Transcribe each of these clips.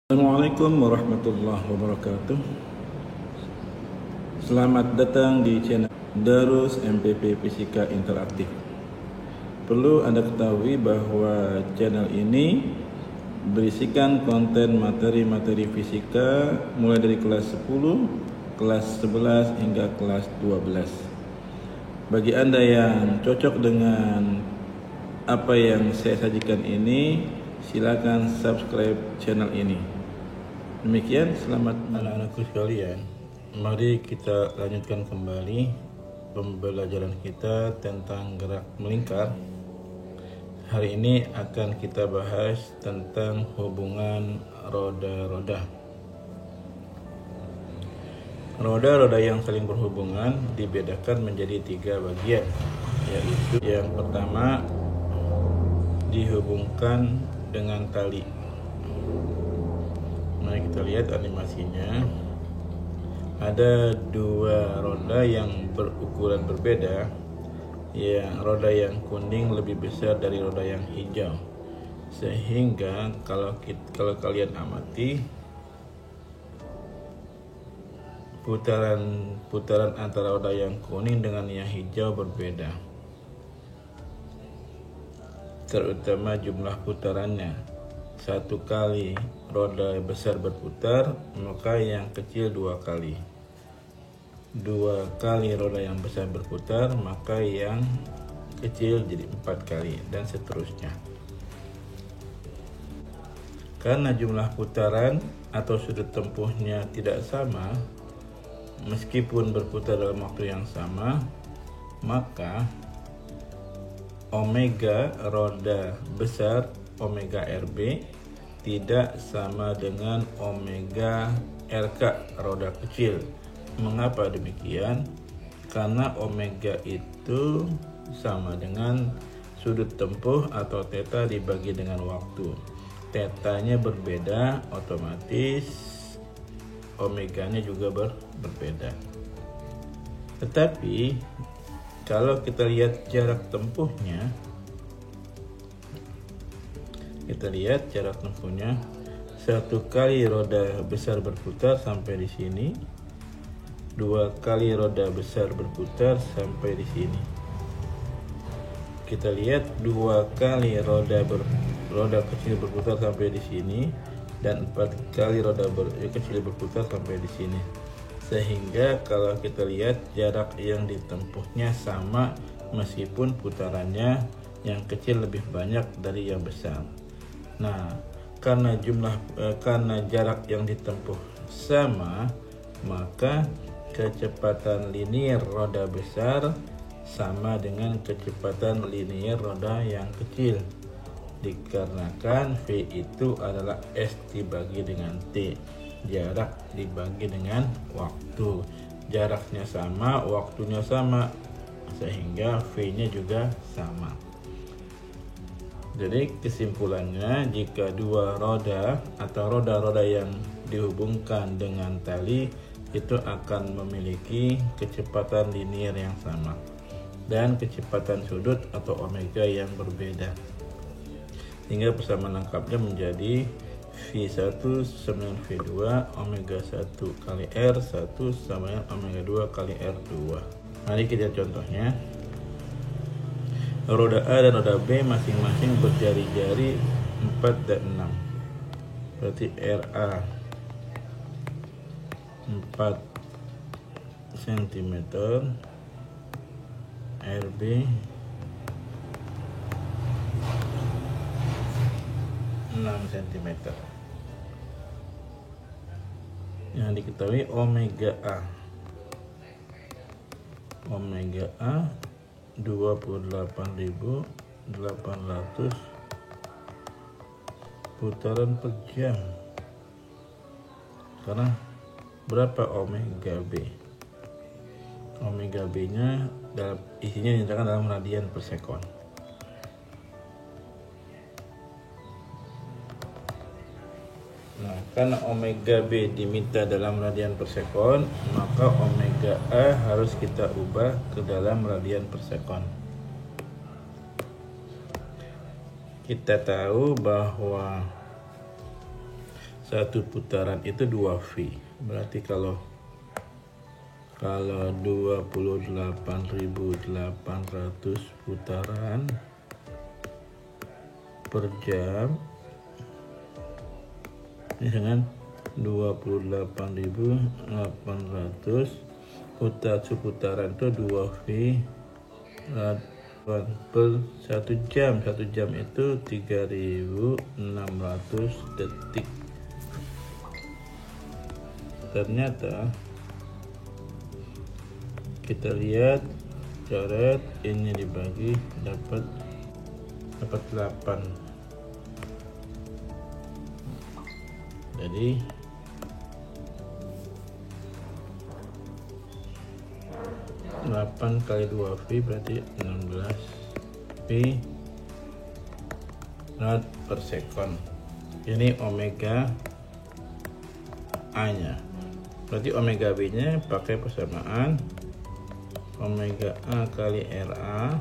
Assalamualaikum warahmatullahi wabarakatuh. Selamat datang di channel Darus MPP Fisika Interaktif. Perlu Anda ketahui bahwa channel ini berisikan konten materi-materi fisika mulai dari kelas 10, kelas 11 hingga kelas 12. Bagi Anda yang cocok dengan apa yang saya sajikan ini, silakan subscribe channel ini. Demikian, selamat anak-anakku sekalian. Mari kita lanjutkan kembali pembelajaran kita tentang gerak melingkar. Hari ini akan kita bahas tentang hubungan roda-roda. Roda-roda yang saling berhubungan dibedakan menjadi 3 bagian, yaitu yang pertama dihubungkan dengan tali. Mari kita lihat animasinya. Ada 2 roda yang berukuran berbeda. Roda yang kuning lebih besar dari roda yang hijau, sehingga kalau kalian amati, putaran antara roda yang kuning dengan yang hijau berbeda, terutama jumlah putarannya. 1 kali roda besar berputar, maka yang kecil 2 kali. 2 kali roda yang besar berputar, maka yang kecil jadi 4 kali, dan seterusnya. Karena jumlah putaran atau sudut tempuhnya tidak sama, meskipun berputar dalam waktu yang sama, maka omega roda besar, omega RB, tidak sama dengan omega RK roda kecil. Mengapa demikian? Karena omega itu sama dengan sudut tempuh atau theta dibagi dengan waktu. Tetanya berbeda, otomatis omeganya juga berbeda. Tetapi kalau kita lihat jarak tempuhnya, jarak tempuhnya 1 kali roda besar berputar sampai di sini, 2 kali roda besar berputar sampai di sini. Kita lihat 2 kali roda kecil berputar sampai di sini, dan 4 kali roda kecil berputar sampai di sini. Sehingga kalau kita lihat jarak yang ditempuhnya sama, meskipun putarannya yang kecil lebih banyak dari yang besar. Nah, karena jarak yang ditempuh sama, maka kecepatan linier roda besar sama dengan kecepatan linier roda yang kecil, dikarenakan V itu adalah S dibagi dengan T, jarak dibagi dengan waktu. Jaraknya sama, waktunya sama, sehingga V-nya juga sama. Jadi kesimpulannya, jika 2 roda atau roda-roda yang dihubungkan dengan tali itu akan memiliki kecepatan linier yang sama dan kecepatan sudut atau omega yang berbeda, hingga persamaan lengkapnya menjadi V1 sama dengan V2, omega 1 kali R1 sama dengan omega 2 kali R2. Mari kita lihat contohnya. Roda A dan roda B masing-masing berjari-jari 4 dan 6. Berarti RA 4 cm, RB 6 cm. Yang diketahui omega A 28.800 putaran per jam. Sekarang berapa omega B? Omega B nya isinya dinyatakan dalam radian per sekon. Nah, karena omega B diminta dalam radian per sekon, maka omega A harus kita ubah ke dalam radian per sekon. Kita tahu bahwa satu putaran itu 2V. Berarti kalau 28.800 putaran per jam ini dengan 28.800 putaran itu 2V per 1 jam. 1 jam itu 3.600 detik. Ternyata kita lihat coret ini dibagi dapat 8. Jadi 8 kali 2V berarti 16V rad per sekon. Ini omega A nya. Berarti omega B nya pakai persamaan omega A kali RA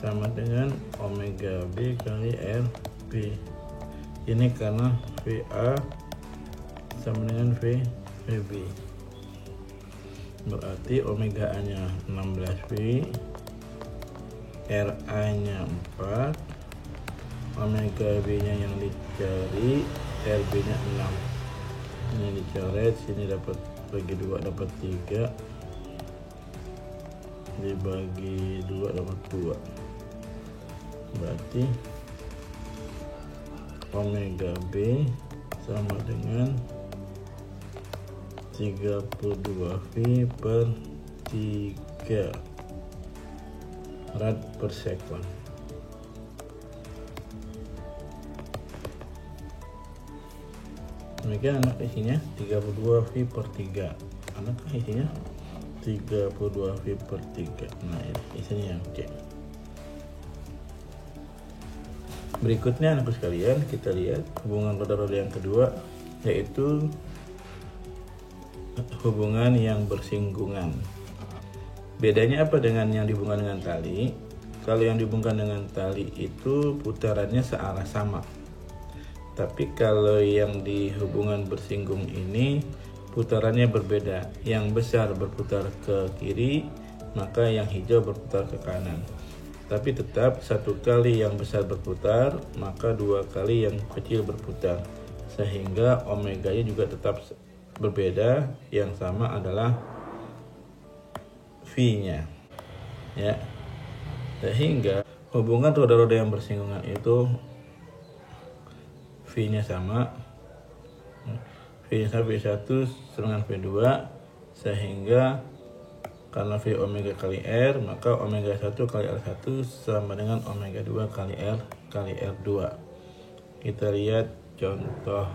sama dengan omega B kali RB. Ini karena VA sama dengan VB. Berarti omega A nya 16V, RA nya 4, omega B nya yang dicari, RB nya 6. Ini dicoret, sini dapat bagi 2 dapat 3, dibagi 2 dapat 2. Berarti omega B sama dengan 32V per 3 rad per sekon. Demikian anak isinya 32V per 3. Anak isinya 32V per 3. Nah, ini isinya yang C. Berikutnya anak sekalian, kita lihat hubungan roda-roda yang kedua, yaitu hubungan yang bersinggungan. Bedanya apa dengan yang dihubungkan dengan tali? Kalau yang dihubungkan dengan tali itu putarannya searah sama. Tapi kalau yang di hubungan bersinggung ini putarannya berbeda. Yang besar berputar ke kiri, maka yang hijau berputar ke kanan. Tapi tetap satu kali yang besar berputar, maka 2 kali yang kecil berputar. Sehingga omega-nya juga tetap berbeda. Yang sama adalah V-nya. Ya. Sehingga hubungan roda-roda yang bersinggungan itu V-nya sama, V-nya sama V1 dengan V2, sehingga karena V omega kali R, maka omega 1 kali R1 sama dengan omega 2 kali R kali R2. Kita lihat contoh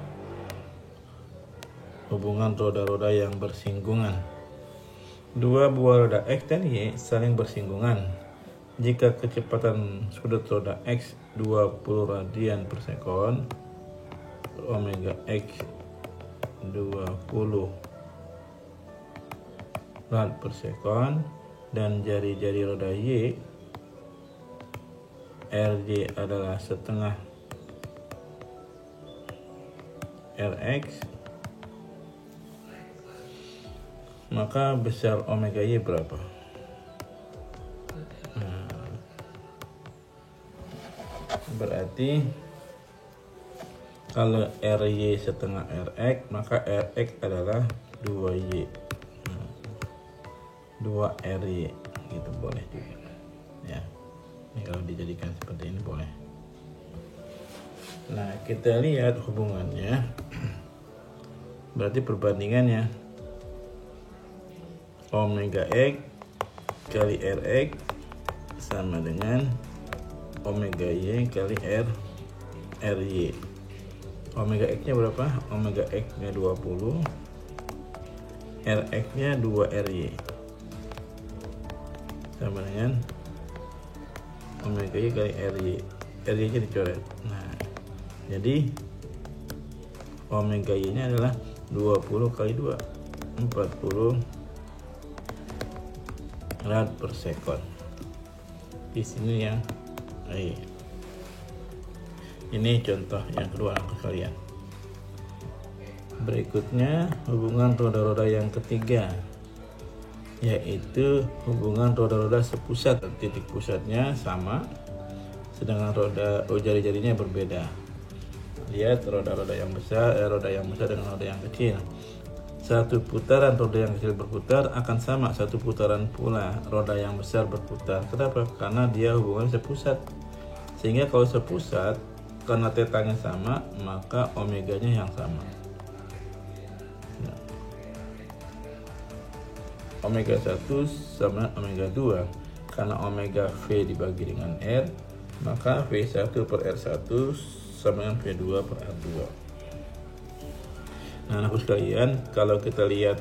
hubungan roda-roda yang bersinggungan. Dua buah roda X dan Y saling bersinggungan. Jika kecepatan sudut roda X 20 radian per sekon, omega X 20 rad per sekon, dan jari-jari roda Y RJ adalah setengah RX, maka besar omega Y berapa? Berarti kalau RY setengah RX, maka RX adalah 2Y, 2RY, gitu boleh juga. Ya, ini kalau dijadikan seperti ini boleh. Nah, kita lihat hubungannya. Berarti perbandingannya omega X kali RX sama dengan omega Y kali RY. Omega X nya berapa? Omega X nya 20, RX nya 2RY, sama dengan omega Y kali RY. RY nya dicoret. Nah, jadi omega Y nya adalah 20 kali 2, 40 rad per sekon. Di sini yang ini contoh yang kedua anak sekalian. Berikutnya hubungan roda-roda yang ketiga, yaitu hubungan roda-roda sepusat. Titik pusatnya sama, sedangkan jari-jarinya berbeda. Lihat roda-roda yang besar, roda yang besar dengan roda yang kecil. Satu putaran roda yang kecil berputar akan sama satu putaran pula roda yang besar berputar. Kenapa? Karena dia hubungan sepusat. Sehingga kalau sepusat, karena tetanya sama, maka omeganya yang sama. Omega 1 sama omega 2. Karena omega V dibagi dengan R, maka V1 per R1 sama dengan V2 per R2. Nah, anak sekalian, kalau kita lihat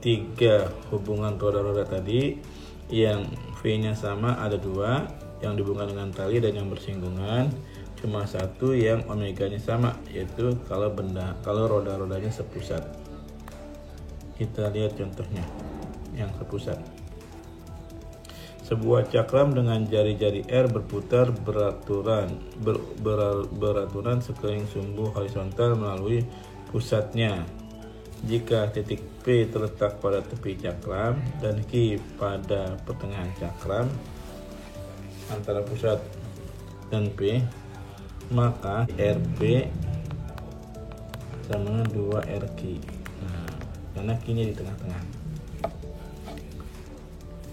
tiga hubungan roda-roda tadi, yang V-nya sama ada dua, yang dihubungkan dengan tali dan yang bersinggungan cuma satu yang omeganya sama, yaitu kalau roda-rodanya sepusat. Kita lihat contohnya yang sepusat. Sebuah cakram dengan jari-jari R berputar beraturan sekeliling sumbu horizontal melalui pusatnya. Jika titik P terletak pada tepi cakram dan Q pada pertengahan cakram antara pusat dan P, maka RP sama dengan 2 RQ. Nah, karena Q-nya di tengah-tengah.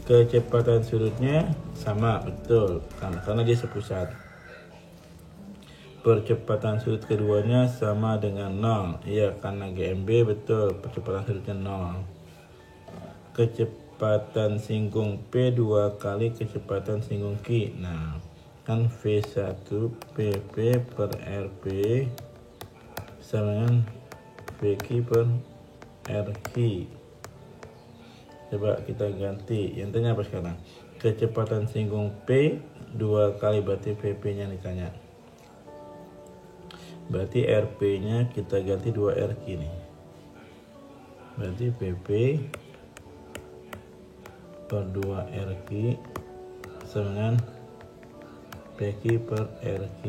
Kecepatan sudutnya sama, betul, karena dia sepusat. Percepatan sudut keduanya sama dengan 0. Iya, karena GMB, betul, percepatan sudutnya 0. Kecepatan singgung P 2 kali kecepatan singgung Q. Nah, kan V1 PP per RP sama dengan VQ per RQ. Coba kita ganti. Yang tanya apa sekarang? Kecepatan singgung P 2 kali, berarti PP nya ditanya. Berarti RP nya kita ganti 2 RQ nih. Berarti PP per 2 RQ sama dengan PQ per RQ.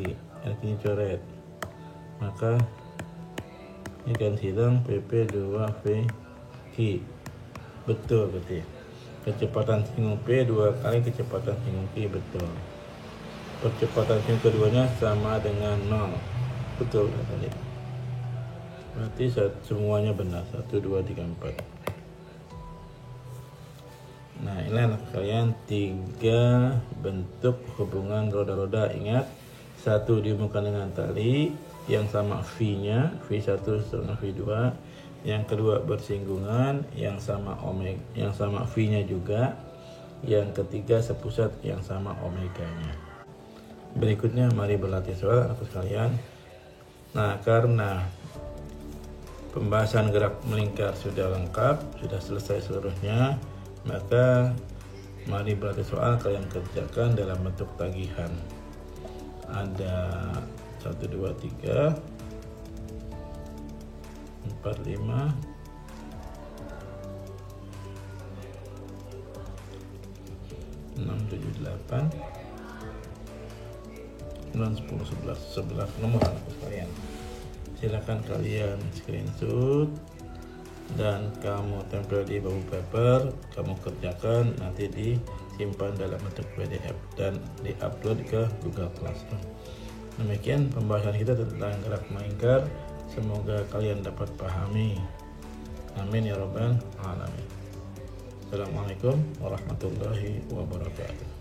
RQ nya coret, maka ini kan hilang PP 2 VQ. Betul, berarti kecepatan singgung P 2 kali kecepatan singgung Q, betul. Percepatan singgung keduanya sama dengan 0. Betul tadi. Berarti semuanya benar. 1, 2, 3, 4. Nah, ini anak kalian 3 bentuk hubungan roda-roda. Ingat, satu dihubungkan dengan tali yang sama V-nya, V1 sama V2. Yang kedua bersinggungan yang sama V-nya juga. Yang ketiga sepusat yang sama omeganya. Berikutnya mari berlatih soal anak sekalian. Nah, karena pembahasan gerak melingkar sudah lengkap, sudah selesai seluruhnya, maka mari berlatih soal kalian kerjakan dalam bentuk tagihan. Ada 1, 2, 3, 4, 5, 6, 7, 8, 9, 10, 11 nomor anak sekalian. Silakan kalian screenshot dan kamu tempel di bubble paper, kamu kerjakan, nanti disimpan dalam bentuk PDF dan diupload ke Google Classroom. Demikian pembahasan kita tentang gerak melingkar. Semoga kalian dapat pahami. Amin ya rabbal alamin. Assalamualaikum warahmatullahi wabarakatuh.